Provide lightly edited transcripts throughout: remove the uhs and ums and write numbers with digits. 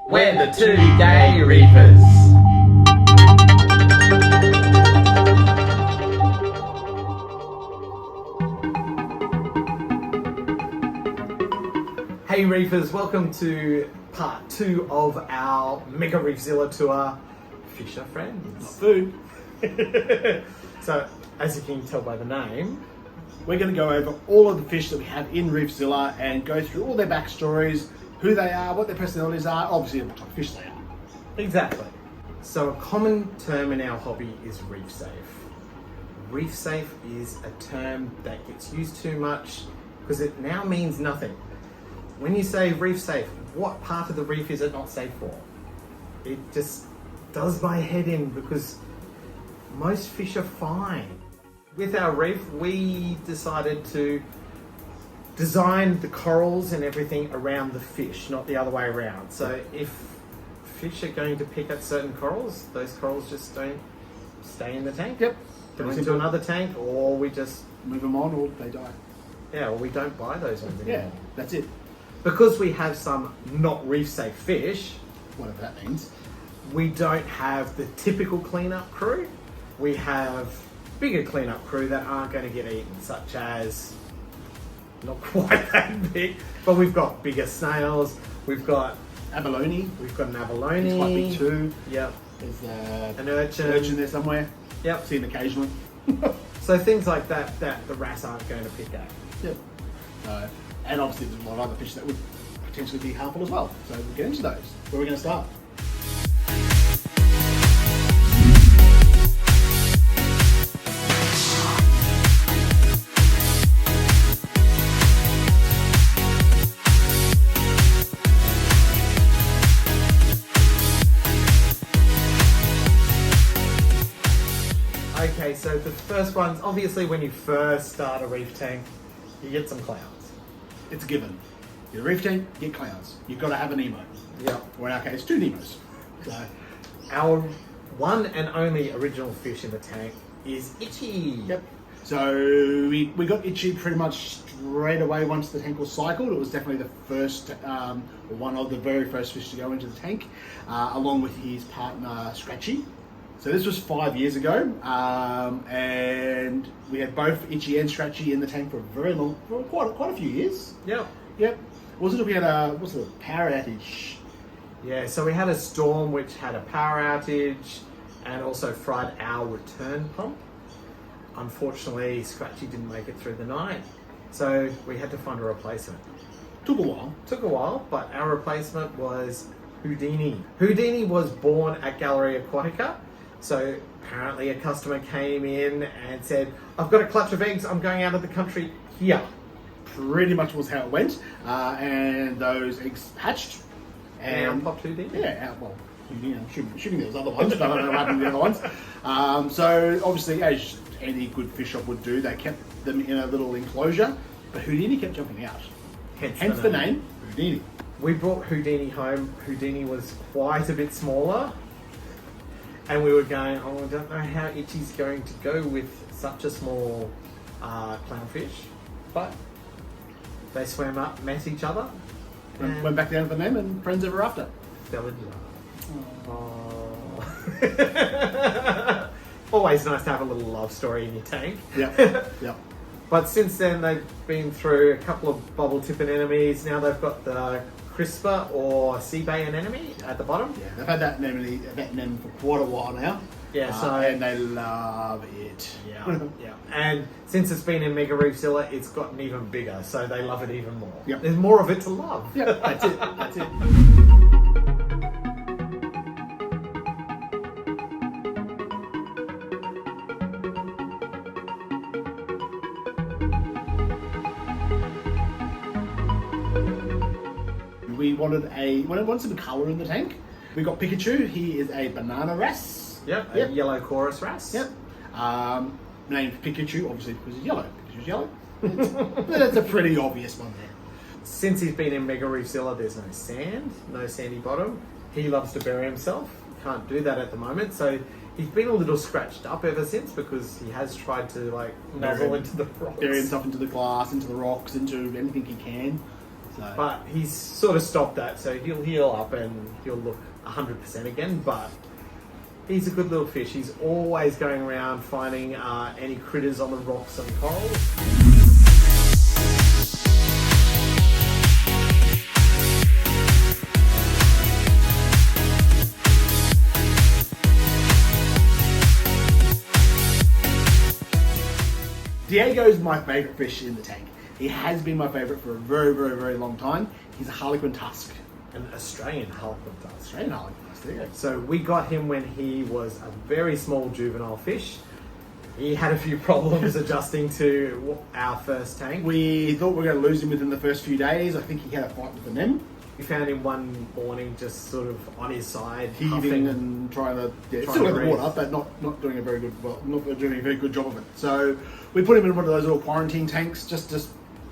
We're the two Gay Reefers. Hey Reefers, welcome to part 2 of our Mega Reefzilla tour. Fisher friends. Not food. So, as you can tell by the name, We're going to go over all of the fish that we have in Reefzilla and go through all their backstories, who they are, what their personalities are, obviously what type of fish they are. exactly. So a common term in our hobby is reef safe. Reef safe is a term that gets used too much because it now means nothing. When you say reef safe, what part of the reef is it not safe for? It just does my head in because most fish are fine. With our reef, we decided to design the corals and everything around the fish, not the other way around. So if fish are going to pick at certain corals, those corals just don't stay in the tank. Yep. Go into another tank, or we just Move them on or they die. or we don't buy those ones anymore. Yeah, that's it. Because we have some not reef safe fish, Whatever that means. we don't have the typical cleanup crew. We have bigger cleanup crew that aren't going to get eaten, such as, not quite that big, but we've got bigger snails, we've got Abalone. an abalone. It's quite big too. Yep. There's An urchin. urchin there somewhere. Yep. Seen occasionally. So things like that the wrasse aren't going to pick at. Yep. And obviously there's a lot of other fish that would potentially be harmful as well. So we'll get into those. Where are we going to start? Okay, so the first ones, obviously when you first start a reef tank, you get some clowns. It's a given. You're a reef tank, you get clowns. You've got to have a Nemo. Yep. Or in our case, 2 Nemos. So, Our one and only original fish in the tank is Itchy. yep. So we got Itchy pretty much straight away once the tank was cycled. It was definitely the first, one of the very first fish to go into the tank, along with his partner Scratchy. So this was 5 years ago, and we had both Itchy and Scratchy in the tank for quite a few years. Yep. Yep. Wasn't it? We had a power outage. Yeah, so we had a storm which had a power outage and also fried our return pump. Unfortunately, Scratchy didn't make it through the night, so we had to find a replacement. Took a while. Took a while, but our replacement was Houdini. Houdini was born at Galleria Aquatica. So apparently a customer came in and said, I've got a clutch of eggs, I'm going out of the country here. Pretty much was how it went, and those eggs hatched. And popped Houdini. Yeah, well, you know, shooting those other ones, but I don't know what happened to the other ones. So obviously, as any good fish shop would do, they kept them in a little enclosure, but Houdini kept jumping out. Hence the name Houdini. We brought Houdini home. Houdini was quite a bit smaller. And we were going, I don't know how Itchy's going to go with such a small clownfish. But they swam up, met each other, and Went back down to the name and friends ever after. fell in love. Oh. Always nice to have a little love story in your tank. Yeah, yeah. But since then, they've been through a couple of bubble tip anemones. Now they've got the Crisper or sea bay anemone at the bottom. Yeah, they've had that anemone for quite a while now. Yeah, so and they love it. yeah, yeah. And since it's been in Mega Reefzilla, it's gotten even bigger, so they love it even more. Yep. There's more of it to love. Yeah, that's it. That's it. We wanted some colour in the tank. We got Pikachu. He is a banana wrasse. Yep, a yellow chorus wrasse. Yep. Named Pikachu, obviously because he's yellow. Pikachu's yellow. That's a pretty obvious one there. Since he's been in Mega Reefzilla, there's no sand, no sandy bottom. He loves to bury himself. Can't do that at the moment, so he's been a little scratched up ever since because he has tried to like nuzzle into the rocks. Bury himself into the glass, into the rocks, into anything he can. So. But he's sort of stopped that, so he'll heal up and he'll look 100% again, but he's a good little fish. He's always going around finding any critters on the rocks and corals. Diego's my favourite fish in the tank. He has been my favourite for a very, very, very long time. He's a Harlequin Tusk. An Australian Harlequin Tusk. Australian Harlequin Tusk, there you go. So we got him when he was a very small juvenile fish. He had a few problems adjusting to our first tank. We thought we were going to lose him within the first few days. I think he had a fight with the nem. We found him one morning just sort of on his side, Heaving puffing. and trying to Trying still to in the breathe. water, but not doing a very good good job of it. So we put him in one of those little quarantine tanks just to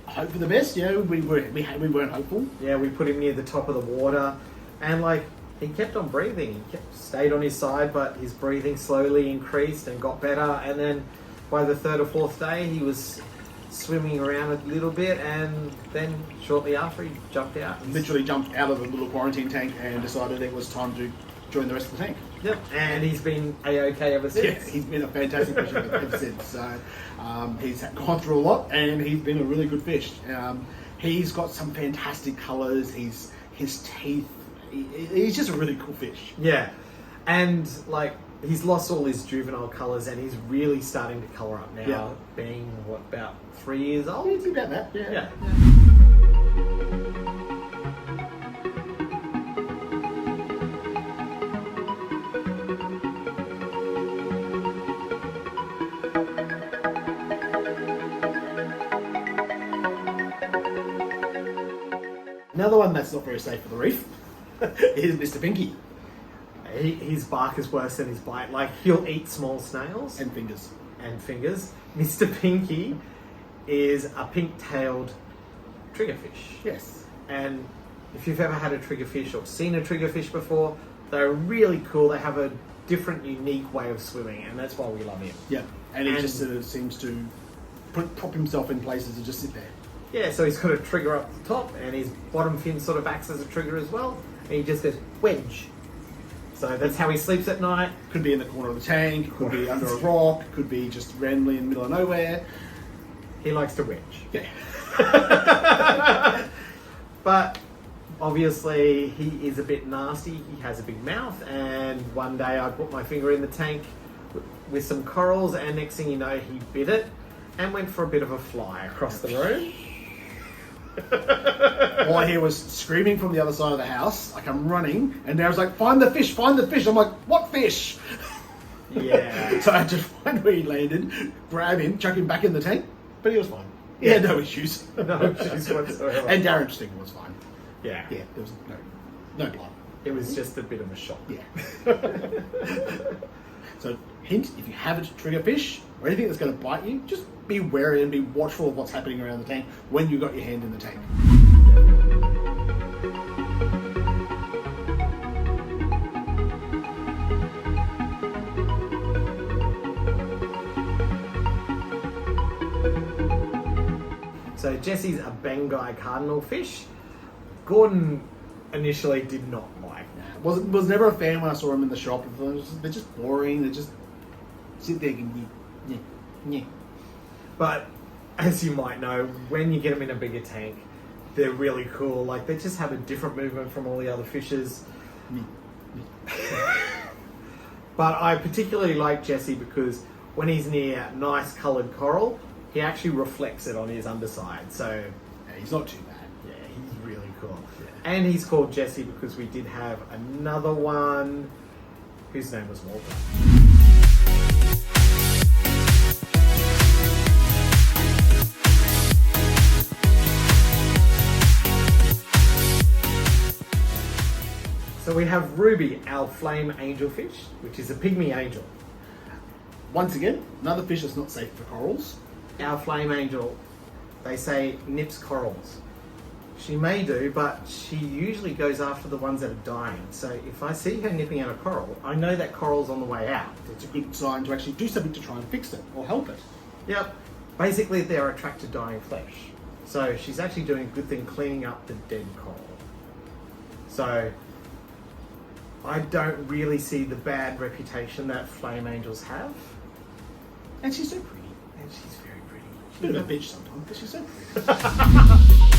hope for the best. You know, we weren't hopeful. Yeah, we put him near the top of the water, and like he kept on breathing. He stayed on his side, but his breathing slowly increased and got better. And then by the third or fourth day, he was swimming around a little bit, and then shortly after he jumped out. Literally jumped out of the little quarantine tank and decided it was time to join the rest of the tank. Yep, and he's been A-OK ever since. Yeah, he's been a fantastic fish ever since. So he's gone through a lot, and he's been a really good fish. He's got some fantastic colours. His teeth. He's just a really cool fish. Yeah, and like he's lost all his juvenile colours, and he's really starting to colour up now. Yeah. Being what, about 3 years old? It's about that. Yeah. Yeah. Another one that's not very safe for the reef is Mr. Pinky His bark is worse than his bite. Like, he'll eat small snails and fingers. and fingers. Mr. Pinky is a pink-tailed triggerfish. Yes. And if you've ever had a triggerfish or seen a triggerfish before, they're really cool. They have a different, unique way of swimming, and that's why we love him. Yeah. And he And- just sort of seems to prop himself in places and just sit there. Yeah, so he's got a trigger up the top, and his bottom fin sort of acts as a trigger as well, and he just goes, wedge. So that's how he sleeps at night. Could be in the corner of the tank, could be under a rock, could be just randomly in the middle of nowhere. He likes to wedge. Yeah. But obviously he is a bit nasty. He has a big mouth, and one day I put my finger in the tank with some corals, and next thing you know, he bit it and went for a bit of a fly across the room. All I hear was screaming from the other side of the house. I come running, and Darren's like, find the fish, find the fish. I'm like, what fish? Yeah. So I had to find where he landed, grab him, chuck him back in the tank, but he was fine. He had no issues. No issues whatsoever. And Darren's thing was fine. Yeah. Yeah, there was no blood. It was just a bit of a shock. Yeah. So, hint, if you have a trigger fish or anything that's going to bite you, just be wary and be watchful of what's happening around the tank when you've got your hand in the tank. So Jesse's a Bengai cardinal fish. Gordon initially did not like. Was never a fan when I saw them in the shop. They're just boring. They just sit there and yeah. But as you might know, when you get them in a bigger tank, they're really cool. Like, they just have a different movement from all the other fishes. But I particularly like Jesse because when he's near nice coloured coral, he actually reflects it on his underside. So Yeah, he's not too bad. yeah, he's really cool. Yeah. And he's called Jesse because we did have another one whose name was Walter. So we have Ruby, our flame angelfish, which is a pygmy angel. Once again, another fish that's not safe for corals. Our flame angel, they say, nips corals. She may do, but she usually goes after the ones that are dying. So if I see her nipping at a coral, I know that coral's on the way out. It's a good sign to actually do something to try and fix it or help it. Yep. Basically, they're attracted to dying flesh. So she's actually doing a good thing cleaning up the dead coral. So I don't really see the bad reputation that flame angels have. And she's so pretty. And she's very pretty. She's a bit of a bitch sometimes, but she's so pretty.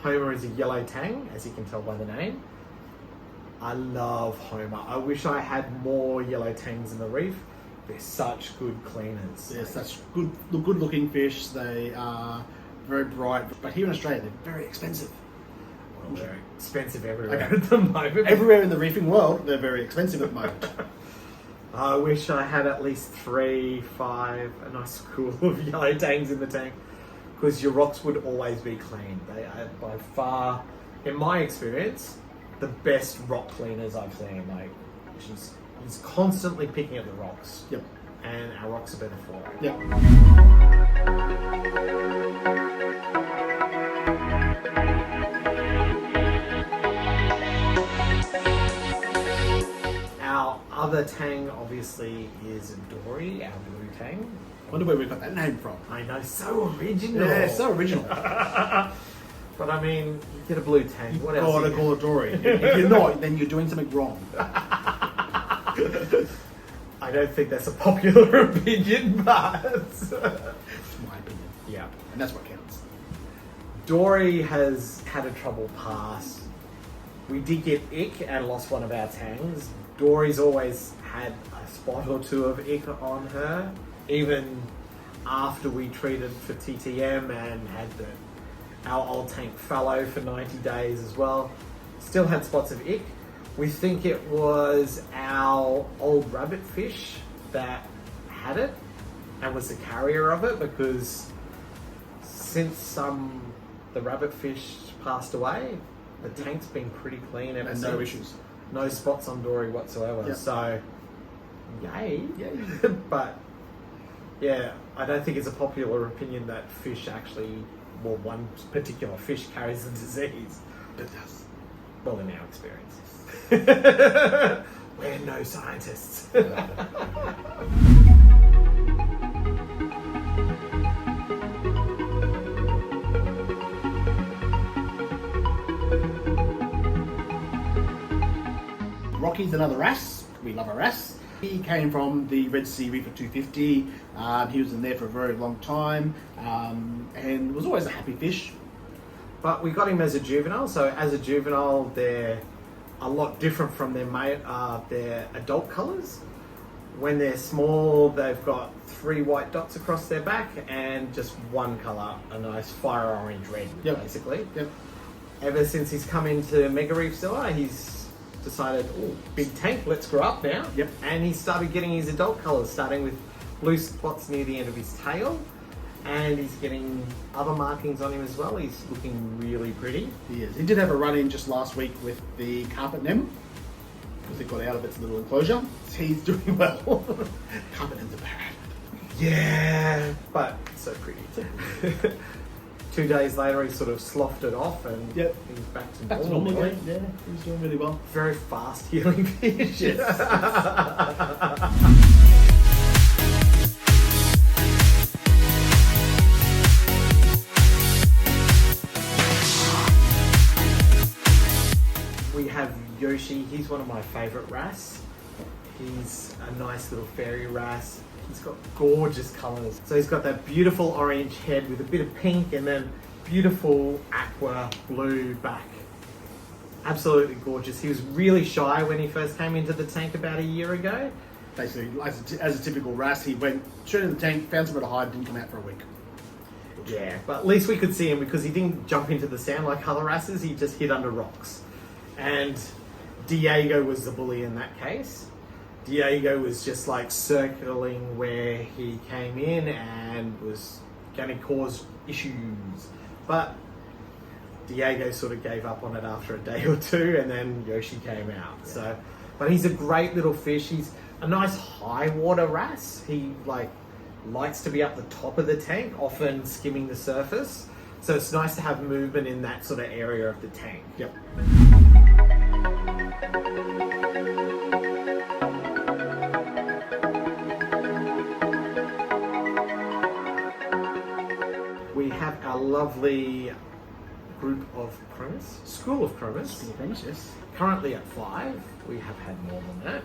Homer is a yellow tang, as you can tell by the name. I love Homer. I wish I had more yellow tangs in the reef. They're such good cleaners. They're such good looking fish. They are very bright, but here in Australia they're very expensive. Well, they're expensive everywhere Okay. at the moment. Everywhere in the reefing world, they're very expensive at the moment. I wish I had at least 3, 5, a nice school of yellow tangs in the tank, because your rocks would always be clean. They are by far, in my experience, the best rock cleaners I've seen. Like, he's constantly picking at the rocks. Yep. And our rocks are better for it. Yep. Our other tang obviously is Dory, our blue tang. Wonder where we got that name from. I know, so original. Yeah, so original. But I mean, you get a blue tang. What else? Gotta call it Dory. If you're not, then you're doing something wrong. I don't think that's a popular opinion, but It's my opinion. yeah. And that's what counts. Dory has had a trouble pass. We did get ick and lost one of our tangs. Dory's always had a spot or two of ick on her, even after we treated for TTM and had our old tank fallow for 90 days as well. Still had spots of ick. We think it was our old rabbit fish that had it and was the carrier of it, because since the rabbit fish passed away, the tank's been pretty clean ever And since. no issues. No spots on Dory whatsoever. Yep. So, yay. Yay. But, yeah, I don't think it's a popular opinion that fish actually, well, one particular fish carries the disease. But it does. Well, in our experience. We're no scientists. Rocky's another wrasse. We love a wrasse. He came from the Red Sea Reefer 250. He was in there for a very long time and was always a happy fish. But we got him as a juvenile, so as a juvenile, they're a lot different from their adult colours. When they're small, they've got 3 white dots across their back and just one colour, a nice fire orange red, Yep. basically. Yep. Ever since he's come into Mega Reefzilla, he's decided, oh, big tank, let's grow up now. Yep. And he started getting his adult colours, starting with blue spots near the end of his tail. And he's getting other markings on him as well. He's looking really pretty. He is. He did have a run-in just last week with the carpet nem, because it got out of its little enclosure. He's doing well. Carpet nems are bad. Yeah, but so pretty. 2 days later, he sort of sloughed it off and Yep. he's back to That's normal. normal again. Yeah, he's doing really well. Very fast healing fish. Yes. We have Yoshi. He's one of my favourite wrasse. He's a nice little fairy wrasse. He's got gorgeous colours. So he's got that beautiful orange head with a bit of pink and then beautiful aqua blue back. Absolutely gorgeous. He was really shy when he first came into the tank about a year ago. Basically, as a typical wrasse, he went straight in the tank, found somewhere to hide, didn't come out for a week. Yeah, but at least we could see him because he didn't jump into the sand like other wrasses. He just hid under rocks. And Diego was the bully in that case. Diego was just like circling where he came in and was going to cause issues. But Diego sort of gave up on it after a day or two, and then Yoshi came out. Yeah. So, but he's a great little fish. He's a nice high water wrasse. He likes to be up the top of the tank, often skimming the surface. So it's nice to have movement in that sort of area of the tank. Yep. lovely group of Chromis, school of Chromis. Yes. Currently at 5. We have had more than that.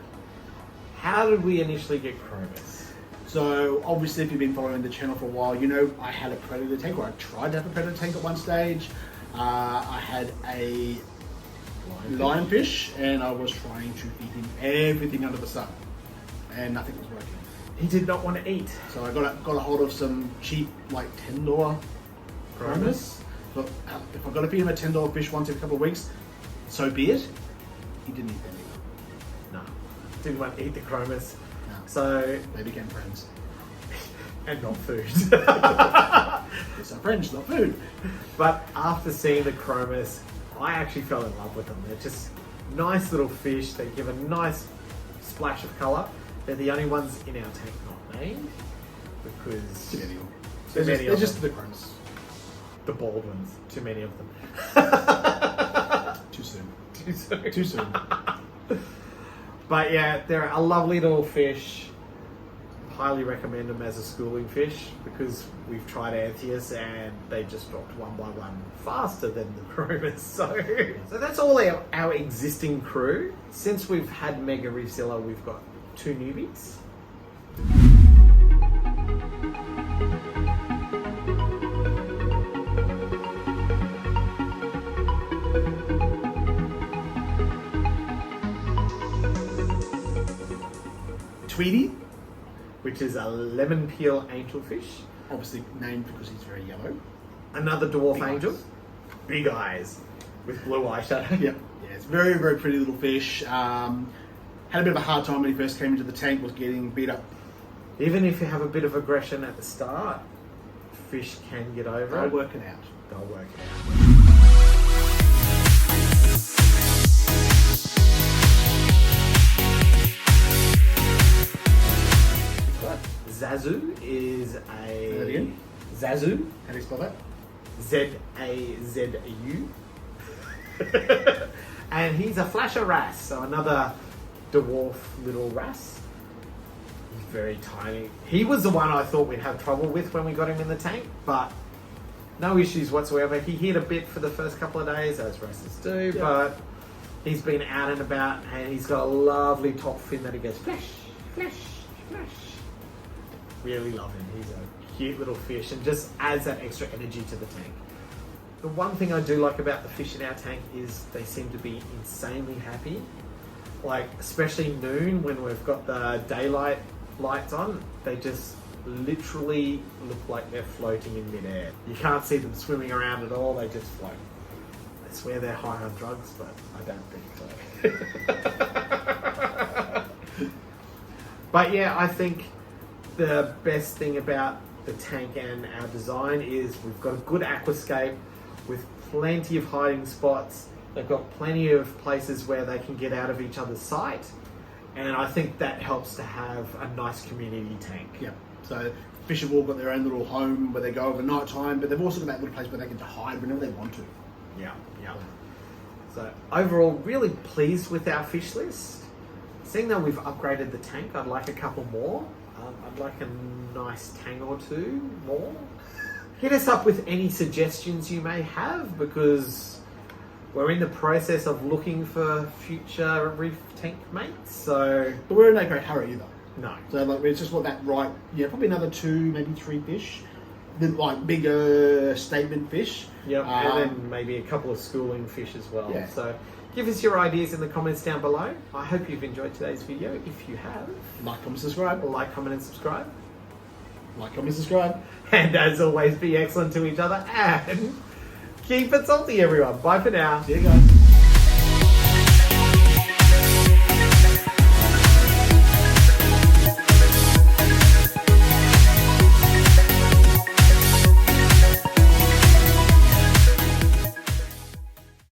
How did we initially get Chromis? So obviously, if you've been following the channel for a while, you know I had a predator tank, or I tried to have a predator tank at one stage. I had a lionfish, and I was trying to feed him everything under the sun, and nothing was working. He did not want to eat. So I got a hold of some cheap, like $10 Chromis. But if I've got to feed him a $10 fish once every couple of weeks, so be it. He didn't eat them either. No, didn't want to eat the Chromis. No. So They became friends. and not food. It's our friends, not food. But after seeing the Chromis, I actually fell in love with them. They're just nice little fish. They give a nice splash of colour. They're the only ones in our tank not named because Too many of them. they're just the Chromis. the bald ones. Too many of them. Too soon. Too soon. Too soon. But yeah, they're a lovely little fish. Highly recommend them as a schooling fish because we've tried Antheus and they just dropped one by one faster than the Chromis. So that's all our existing crew. Since we've had Mega Reefzilla, we've got 2 newbies. Tweedy, Which is a lemon peel angelfish. obviously named because he's very yellow. Another dwarf Big angel. eyes. Big eyes with blue eyeshadow. Yep. Yeah, it's very, very pretty little fish. Had a bit of a hard time when he first came into the tank, was getting beat up. Even if you have a bit of aggression at the start, fish can get over I'll it. work it out. They'll work it out. Zazu is Say that again? Zazu. How do you spell that? Z-A-Z-U. And he's a flasher wrasse, so another dwarf little wrasse. He's very tiny. He was the one I thought we'd have trouble with when we got him in the tank, but no issues whatsoever. He hit a bit for the first couple of days, as wrasses do, Yeah. but he's been out and about, and he's got a lovely top fin that he goes flash, flash, flash. Really love him. He's a cute little fish and just adds that extra energy to the tank. The one thing I do like about the fish in our tank is they seem to be insanely happy. Like, especially noon when we've got the daylight lights on, they just literally look like they're floating in midair. You can't see them swimming around at all, they just float. I swear they're high on drugs, but I don't think so. But yeah, I think the best thing about the tank and our design is we've got a good aquascape with plenty of hiding spots. They've got plenty of places where they can get out of each other's sight. And I think that helps to have a nice community tank. Yep. So fish have all got their own little home where they go over night time, but they've also got that little place where they get to hide whenever they want to. Yeah, yeah. So overall, really pleased with our fish list. Seeing that we've upgraded the tank, I'd like a couple more. I'd like a nice Tang or 2 more. Hit us up with any suggestions you may have because we're in the process of looking for future reef tank mates. So But we're in no great hurry either. no, So like we just want that right, yeah, probably another 2, maybe 3 fish. Then like bigger statement fish. yeah, and then maybe a couple of schooling fish as well. Yeah. So give us your ideas in the comments down below. I hope you've enjoyed today's video. If you have, Like, comment, subscribe. like, comment, and subscribe. Like, comment, subscribe. And as always, be excellent to each other and keep it salty, everyone. Bye for now. See you guys.